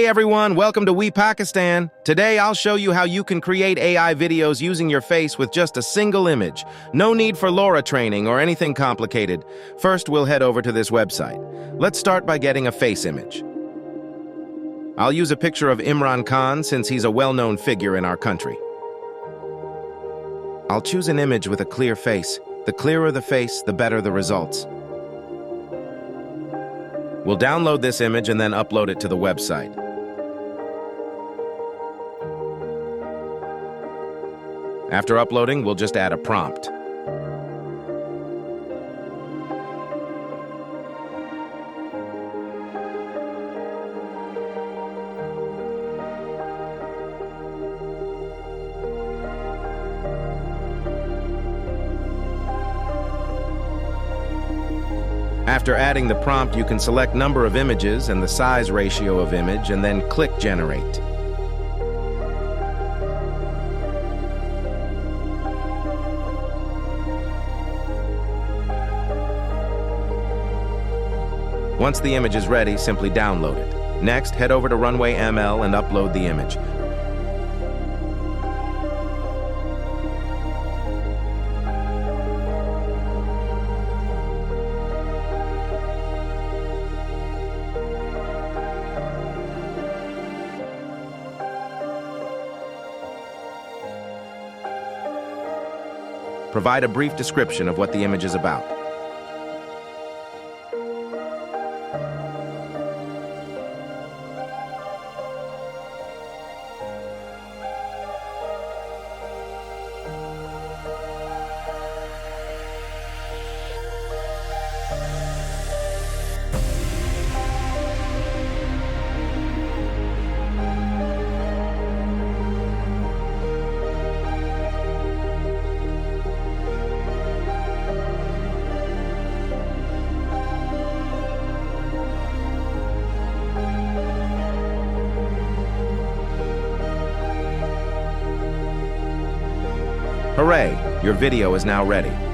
Hey everyone, welcome to WeePakistan. Today I'll show you how you can create AI videos using your face with just a single image. No need for LoRA training or anything complicated. First, we'll head over to this website. Let's start by getting a face image. I'll use a picture of Imran Khan since he's a well-known figure in our country. I'll choose an image with a clear face. The clearer the face, the better the results. We'll download this image and then upload it to the website. After uploading, we'll just add a prompt. After adding the prompt, you can select number of images and the size ratio of image, and then click Generate. Once the image is ready, simply download it. Next, head over to Runway ML and upload the image. Provide a brief description of what the image is about. Hooray! Your video is now ready.